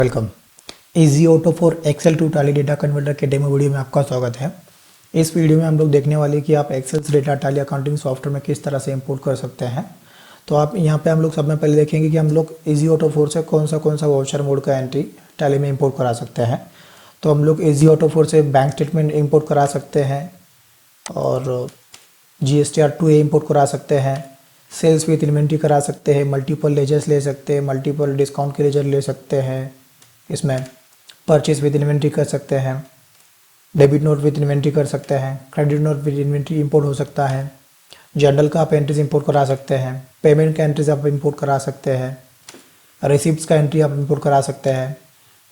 Welcome. Easy auto for Excel to Tally data converter के demo video में आपका स्वागत है। इस वीडियो में हम लोग देखने वाले कि आप एक्सेल से डेटा टैली अकाउंटिंग सॉफ्टवेयर में किस तरह से इंपोर्ट कर सकते हैं। तो आप यहाँ पे हम लोग सब में पहले देखेंगे कि हम लोग इजी ऑटो फोर से कौन सा वाउचर मोड का एंट्री टैली में इंपोर्ट करा सकते हैं। तो हम लोग इजी ऑटो फोर से बैंक स्टेटमेंट इंपोर्ट करा सकते हैं और GSTR2A इंपोर्ट करा सकते हैं, सेल्स विथ इन्वेंट्री करा सकते हैं, मल्टीपल लेजर्स ले सकते हैं, मल्टीपल डिस्काउंट के लेजर ले सकते हैं, इसमें परचेज विद इन्वेंट्री कर सकते हैं, डेबिट नोट विद इन्वेंट्री कर सकते हैं, credit note with inventory import हो सकता है, जर्नल का आप एंट्रीज इंपोर्ट करा सकते हैं, पेमेंट का एंट्रीज आप इंपोर्ट करा सकते हैं, रिसिप्ट्स का एंट्री आप इंपोर्ट करा सकते हैं,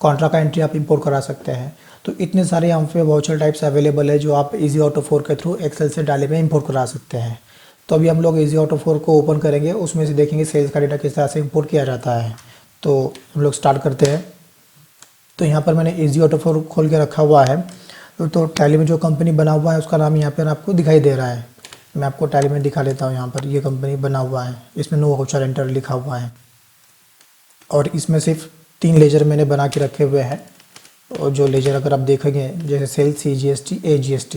कॉन्ट्रा का एंट्री आप इंपोर्ट करा सकते हैं। तो इतने सारे यहाँ पे वाउचर टाइप्स अवेलेबल है जो आप इजी ऑटो 4 के थ्रू एक्सेल से टैली में इंपोर्ट करा सकते हैं। तो अभी हम लोग इजी ऑटो 4 को ओपन करेंगे, उसमें से देखेंगे सेल्स का डेटा किस तरह से इंपोर्ट किया जाता है। तो हम लोग स्टार्ट करते हैं। तो यहाँ पर मैंने इजी ऑटो 4 खोल के रखा हुआ है। तो टैली में जो कंपनी बना हुआ है उसका नाम यहाँ पर आपको दिखाई दे रहा है। मैं आपको टैली में दिखा देता हूँ। यहाँ पर ये कंपनी बना हुआ है, इसमें नो वाउचर एंटर लिखा हुआ है और इसमें सिर्फ 3 लेजर मैंने बना के रखे हुए हैं। और जो लेजर अगर आप देखेंगे जैसे सेल्स, CGST, AGST,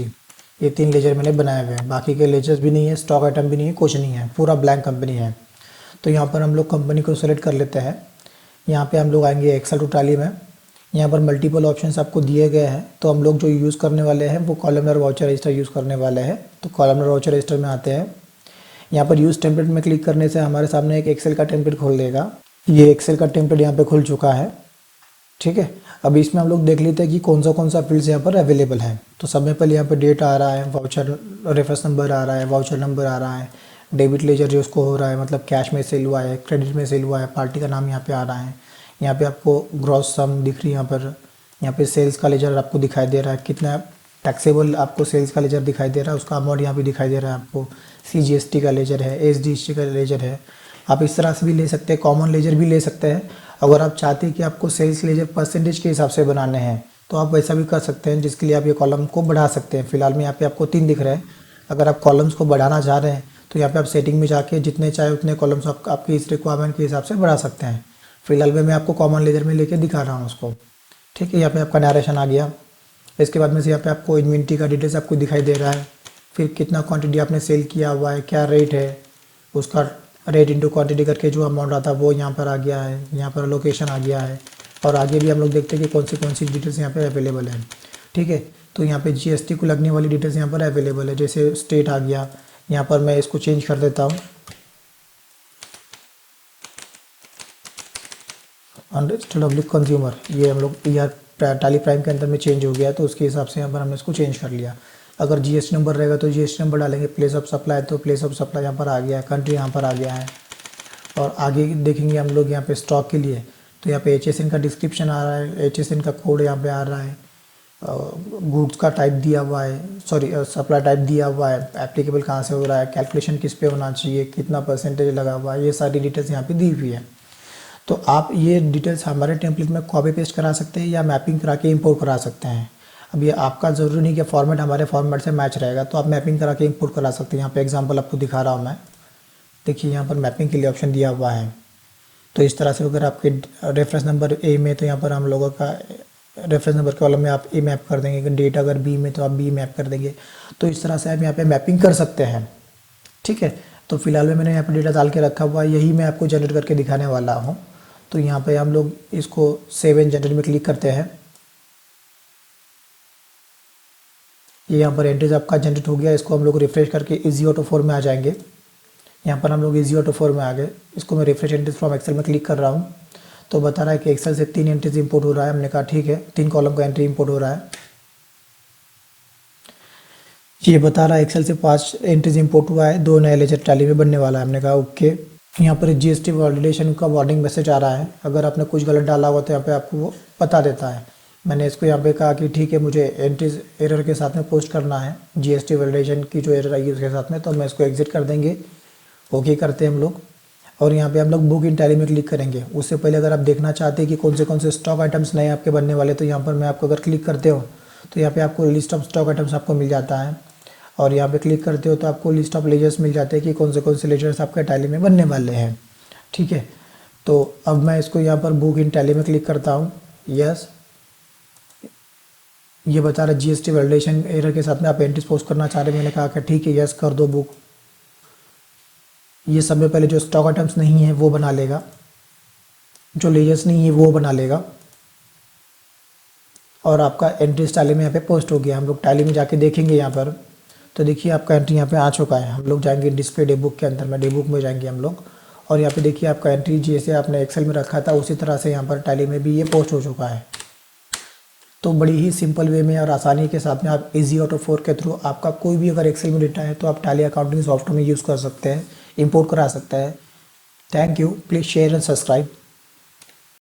ये 3 लेजर मैंने बनाए हुए हैं। बाकी के लेजर्स भी नहीं है, स्टॉक आइटम भी नहीं है, कुछ नहीं है, पूरा ब्लैंक कंपनी है। तो यहाँ पर हम लोग कंपनी को सेलेक्ट कर लेते हैं। यहाँ पे हम लोग आएंगे एक्सेल टू टैली में। यहाँ पर मल्टीपल ऑप्शंस आपको दिए गए हैं। तो हम लोग जो यूज़ करने वाले हैं वो कॉलमनर वाउचर रजिस्टर यूज़ करने वाले हैं। तो कॉलमनर वाउचर रजिस्टर में आते हैं। यहाँ पर यूज़ टेम्पलेट में क्लिक करने से हमारे सामने एक एक्सेल का टेम्पलेट खोल देगा। ये एक्सेल का टेम्पलेट यहाँ पे खुल चुका है। ठीक है, अभी इसमें हम लोग देख लेते हैं कि कौन सा फील्ड्स यहाँ पर अवेलेबल है। तो सब में पहले यहाँ पे डेट आ रहा है, वाउचर रेफरेंस नंबर आ रहा है, वाउचर नंबर आ रहा है, डेबिट लेजर जो उसको हो रहा है मतलब कैश में सेल हुआ है, क्रेडिट में सेल हुआ है, पार्टी का नाम यहाँ पे आ रहा है। यहाँ पे आपको ग्रॉस सम दिख रही है। यहाँ पे सेल्स का लेजर आपको दिखाई दे रहा है, कितना टैक्सेबल आपको सेल्स का लेजर दिखाई दे रहा है, उसका अमाउंट यहाँ पे दिखाई दे रहा है आपको। CGST का लेजर है, SGST का लेजर है। आप इस तरह से भी ले सकते हैं, कॉमन लेजर भी ले सकते हैं। अगर आप चाहते हैं कि आपको सेल्स लेजर परसेंटेज के हिसाब से बनाने हैं तो आप वैसा भी कर सकते हैं, जिसके लिए आप ये कॉलम को बढ़ा सकते हैं। फिलहाल में यहाँ पे आपको 3 दिख रहे हैं। अगर आप कॉलम्स को बढ़ाना चाह रहे हैं तो यहाँ पे आप सेटिंग में जाके जितने चाहे उतने कॉलम्स आपकी इस रिक्वायरमेंट के हिसाब से बढ़ा सकते हैं। फिलहाल में मैं आपको कॉमन लेजर में लेके दिखा रहा हूँ उसको। ठीक है, यहाँ पे आपका नरेशन आ गया। इसके बाद में से यहाँ पे आपको इन्वेंट्री का डिटेल्स आपको दिखाई दे रहा है। फिर कितना क्वांटिटी आपने सेल किया हुआ है, क्या रेट है, उसका रेट इंटू क्वांटिटी करके जो अमाउंट आता है वो यहाँ पर आ गया है। यहाँ पर लोकेशन आ गया है। और आगे भी हम लोग देखते हैं कि कौन सी डिटेल्स यहाँ पे अवेलेबल है। ठीक है, तो यहाँ पे GST को लगने वाली डिटेल्स यहाँ पर अवेलेबल है। जैसे स्टेट आ गया, यहाँ पर मैं इसको चेंज कर देता हूँ, अंडरस्टूड पब्लिक कंज्यूमर। ये हम लोग टैली प्राइम के अंदर में चेंज हो गया, तो उसके हिसाब से यहाँ पर हमने इसको चेंज कर लिया। अगर GST नंबर रहेगा तो GST नंबर डालेंगे। प्लेस ऑफ सप्लाई तो प्लेस ऑफ सप्लाई यहाँ पर आ गया है, कंट्री यहाँ पर आ गया है। और आगे देखेंगे हम लोग यहाँ पे स्टॉक के लिए, तो यहाँ पे HSN का डिस्क्रिप्शन आ रहा है, HSN का कोड यहाँ पे आ रहा है, गुड्स का टाइप दिया हुआ है, सॉरी सप्लाई टाइप दिया हुआ है, एप्लीकेबल कहाँ से हो रहा है, कैलकुलेशन किस पे होना चाहिए, कितना परसेंटेज लगा हुआ है, ये सारी डिटेल्स यहाँ पे दी हुई है। तो आप ये डिटेल्स हमारे टेम्पलेट में कॉपी पेस्ट करा सकते हैं या मैपिंग करा के इंपोर्ट करा सकते हैं। अब ये आपका ज़रूरी नहीं कि फॉर्मेट हमारे फॉर्मेट से मैच रहेगा, तो आप मैपिंग करा के इंपोर्ट करा सकते हैं। यहाँ पे एग्जांपल आपको दिखा रहा हूँ मैं। देखिए यहाँ पर मैपिंग के लिए ऑप्शन दिया हुआ है। तो इस तरह से अगर आपके रेफरेंस नंबर A में तो यहाँ पर हम लोगों का रेफरेंस नंबर के कॉलम में आप A मैप कर देंगे, डेट अगर B में तो आप B मैप कर देंगे। तो इस तरह से आप यहाँ पे मैपिंग कर सकते हैं। ठीक है, तो फिलहाल में मैंने यहाँ पर डेटा डाल के रखा हुआ है, यही मैं आपको जनरेट करके दिखाने वाला हूँ। तो यहाँ पे हम लोग इसको सेव एंड जनरेट में क्लिक करते हैं। ये यहाँ पर एंट्रीज आपका जनरेट हो गया। इसको हम लोग रिफ्रेश करके इजी ऑटो 4 में आ जाएंगे। यहाँ पर हम लोग इजी ऑटो 4 में आ गए। इसको मैं रिफ्रेश एंट्रीज फ्रॉम एक्सेल में क्लिक कर रहा हूँ, तो बता रहा है कि एक्सेल से 3 एंट्रीज इंपोर्ट हो रहा है। हमने कहा ठीक है, 3 कॉलम का एंट्री इंपोर्ट हो रहा है। ये बता रहा है एक्सेल से 5 एंट्रीज इंपोर्ट हुआ है, 2 नए लेजर टैली में बनने वाला है। हमने कहा ओके। यहाँ पर GST वैलिडेशन का वार्निंग मैसेज आ रहा है। अगर आपने कुछ गलत डाला हुआ तो यहाँ पे आपको वो बता देता है। मैंने इसको यहाँ पे कहा कि ठीक है, मुझे एंट्रीज एरर के साथ में पोस्ट करना है, GST वैलिडेशन की जो एरर आई है उसके साथ में, तो मैं इसको एग्जिट कर देंगे। ओके करते हैं हम लोग। और यहाँ पे हम लोग बुक इन टैली में क्लिक करेंगे। उससे पहले अगर आप देखना चाहते हैं कि कौन से स्टॉक आइटम्स नए आपके बनने वाले, तो यहाँ पर मैं आपको अगर क्लिक करते हो तो यहाँ पे आपको लिस्ट ऑफ स्टॉक आइटम्स आपको मिल जाता है। और यहाँ पे क्लिक करते हो तो आपको लिस्ट ऑफ लेजर्स मिल जाते हैं कि कौन से लेजर्स आपके टैली में बनने वाले हैं। ठीक है, तो अब मैं इसको यहाँ पर बुक इन टैली में क्लिक करता हूँ। यस, ये बता रहा जीएसटी वैलिडेशन एरर के साथ में आप एंट्रीज पोस्ट करना चाह रहे हैं। मैंने कहा कि ठीक है यस कर दो बुक। ये सब में पहले जो स्टॉक आइटम्स नहीं है वो बना लेगा, जो लेजर्स नहीं है वो बना लेगा, और आपका एंट्री टैली में यहाँ पे पोस्ट हो गया। हम लोग टैली में जाके देखेंगे यहाँ पर, तो देखिए आपका एंट्री यहाँ पे आ चुका है। हम लोग जाएंगे डिस्प्ले डे बुक के अंदर में, डे बुक में जाएंगे हम लोग, और यहाँ पे देखिए आपका एंट्री जैसे आपने एक्सेल में रखा था उसी तरह से यहाँ पर टैली में भी ये पोस्ट हो चुका है। तो बड़ी ही सिंपल वे में और आसानी के साथ में आप इजी ऑटो 4 के थ्रू आपका कोई भी अगर एक्सेल में डेटा है तो आप टैली अकाउंटिंग सॉफ्टवेयर में यूज़ कर सकते हैं, इंपोर्ट करा सकते हैं। Thank you, please share and subscribe.